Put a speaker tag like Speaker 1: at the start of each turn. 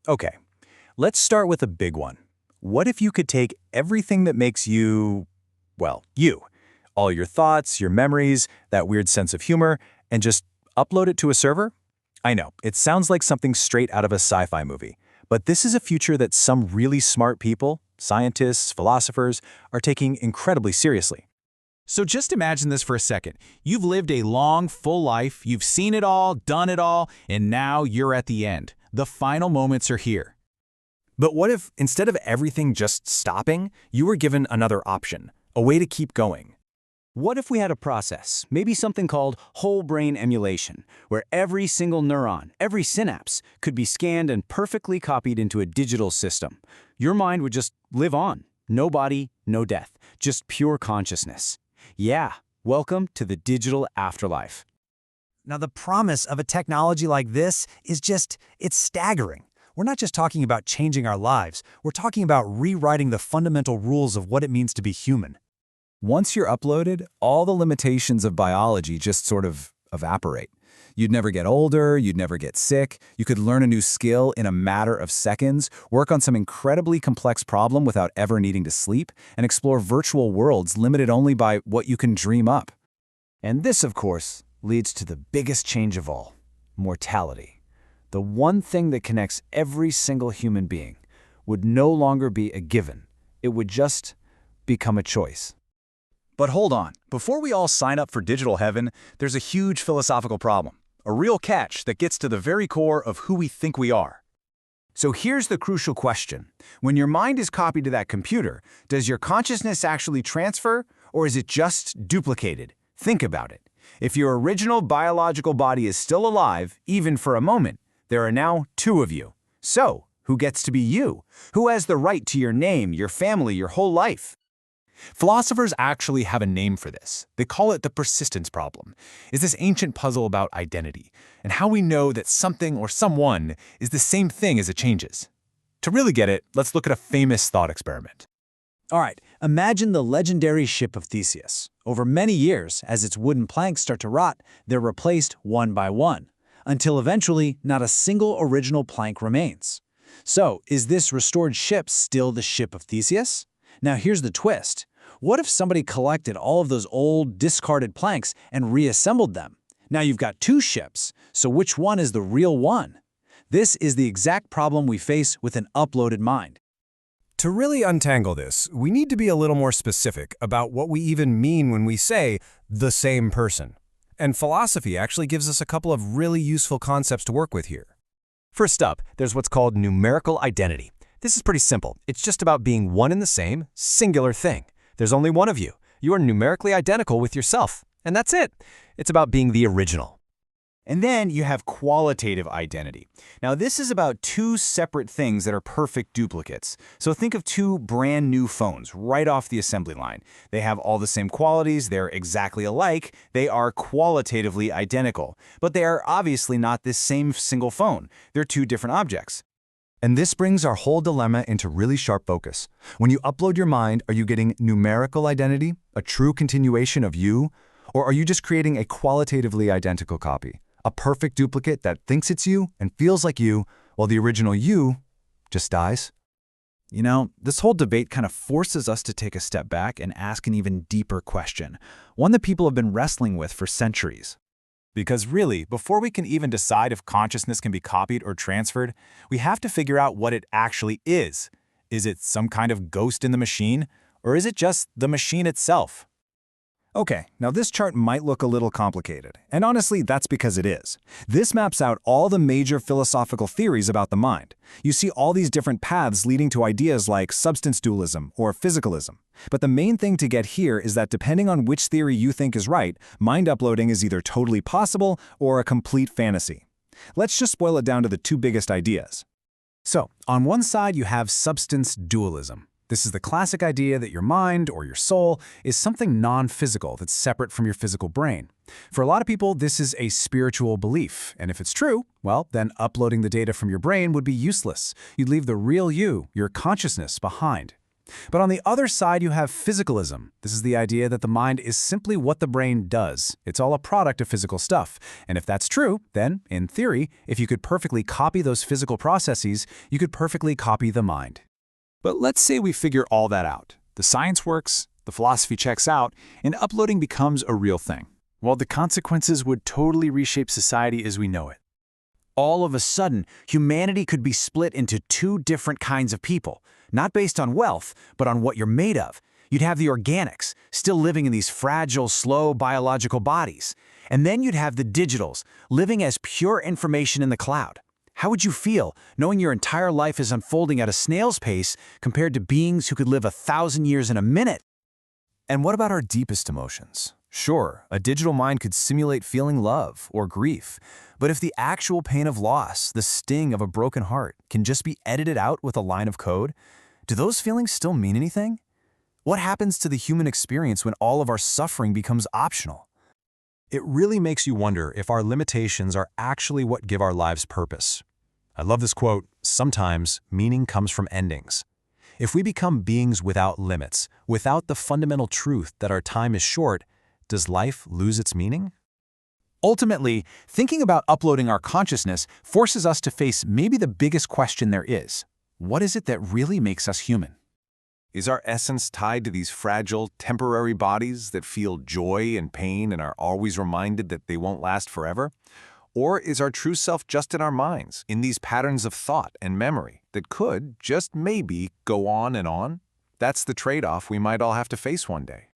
Speaker 1: Okay, let's start with a big one. What if you could take everything that makes you, well, you, all your thoughts, your memories, that weird sense of humor, and just upload it to a server? I know, it sounds like something straight out of a sci-fi movie, but this is a future that some really smart people, scientists, philosophers, are taking incredibly seriously.
Speaker 2: So just imagine this for a second. You've lived a long, full life, you've seen it all, done it all, and now you're at the end. The final moments are here.
Speaker 1: But what if, instead of everything just stopping, you were given another option, a way to keep going?
Speaker 3: What if we had a process, maybe something called whole brain emulation, where every single neuron, every synapse, could be scanned and perfectly copied into a digital system? Your mind would just live on. No body, no death, just pure consciousness. Yeah, welcome to the digital afterlife.
Speaker 4: Now, the promise of a technology like this is it's staggering. We're not just talking about changing our lives, we're talking about rewriting the fundamental rules of what it means to be human.
Speaker 1: Once you're uploaded, all the limitations of biology just sort of evaporate. You'd never get older, you'd never get sick, you could learn a new skill in a matter of seconds, work on some incredibly complex problem without ever needing to sleep, and explore virtual worlds limited only by what you can dream up.
Speaker 3: And this, of course, leads to the biggest change of all, mortality. The one thing that connects every single human being would no longer be a given. It would just become a choice.
Speaker 1: But hold on, before we all sign up for digital heaven, there's a huge philosophical problem, a real catch that gets to the very core of who we think we are. So here's the crucial question. When your mind is copied to that computer, does your consciousness actually transfer, or is it just duplicated? Think about it. If your original biological body is still alive, even for a moment, there are now two of you. So, who gets to be you? Who has the right to your name, your family, your whole life? Philosophers actually have a name for this. They call it the persistence problem. It's this ancient puzzle about identity and how we know that something or someone is the same thing as it changes. To really get it, let's look at a famous thought experiment.
Speaker 4: All right, imagine the legendary ship of Theseus. Over many years, as its wooden planks start to rot, they're replaced one by one, until eventually not a single original plank remains. So, is this restored ship still the ship of Theseus? Now here's the twist. What if somebody collected all of those old, discarded planks and reassembled them? Now you've got two ships, so which one is the real one? This is the exact problem we face with an uploaded mind.
Speaker 5: To really untangle this, we need to be a little more specific about what we even mean when we say the same person. And philosophy actually gives us a couple of really useful concepts to work with here. First up, there's what's called numerical identity. This is pretty simple. It's just about being one and the same, singular thing. There's only one of you. You are numerically identical with yourself. And that's it. It's about being the original.
Speaker 1: And then you have qualitative identity. Now this is about two separate things that are perfect duplicates. So think of two brand new phones right off the assembly line. They have all the same qualities, they're exactly alike, they are qualitatively identical. But they are obviously not this same single phone. They're two different objects.
Speaker 5: And this brings our whole dilemma into really sharp focus. When you upload your mind, are you getting numerical identity, a true continuation of you? Or are you just creating a qualitatively identical copy? A perfect duplicate that thinks it's you and feels like you, while the original you just dies?
Speaker 3: You know, this whole debate kind of forces us to take a step back and ask an even deeper question, one that people have been wrestling with for centuries.
Speaker 1: Because really, before we can even decide if consciousness can be copied or transferred, we have to figure out what it actually is. Is it some kind of ghost in the machine, or is it just the machine itself? Okay, now this chart might look a little complicated, and honestly, that's because it is. This maps out all the major philosophical theories about the mind. You see all these different paths leading to ideas like substance dualism or physicalism. But the main thing to get here is that depending on which theory you think is right, mind uploading is either totally possible or a complete fantasy. Let's just boil it down to the two biggest ideas. So, on one side you have substance dualism. This is the classic idea that your mind, or your soul, is something non-physical that's separate from your physical brain. For a lot of people, this is a spiritual belief, and if it's true, well, then uploading the data from your brain would be useless. You'd leave the real you, your consciousness, behind.
Speaker 3: But on the other side, you have physicalism. This is the idea that the mind is simply what the brain does. It's all a product of physical stuff. And if that's true, then, in theory, if you could perfectly copy those physical processes, you could perfectly copy the mind.
Speaker 2: But let's say we figure all that out. The science works, the philosophy checks out, and uploading becomes a real thing. Well, the consequences would totally reshape society as we know it.
Speaker 3: All of a sudden, humanity could be split into two different kinds of people, not based on wealth, but on what you're made of. You'd have the organics, still living in these fragile, slow biological bodies. And then you'd have the digitals, living as pure information in the cloud. How would you feel knowing your entire life is unfolding at a snail's pace compared to beings who could live 1,000 years in a minute?
Speaker 5: And what about our deepest emotions? Sure, a digital mind could simulate feeling love or grief, but if the actual pain of loss, the sting of a broken heart, can just be edited out with a line of code, do those feelings still mean anything? What happens to the human experience when all of our suffering becomes optional? It really makes you wonder if our limitations are actually what give our lives purpose. I love this quote, "Sometimes meaning comes from endings." If we become beings without limits, without the fundamental truth that our time is short, does life lose its meaning?
Speaker 2: Ultimately, thinking about uploading our consciousness forces us to face maybe the biggest question there is. What is it that really makes us human?
Speaker 5: Is our essence tied to these fragile, temporary bodies that feel joy and pain and are always reminded that they won't last forever? Or is our true self just in our minds, in these patterns of thought and memory that could, just maybe, go on and on? That's the trade-off we might all have to face one day.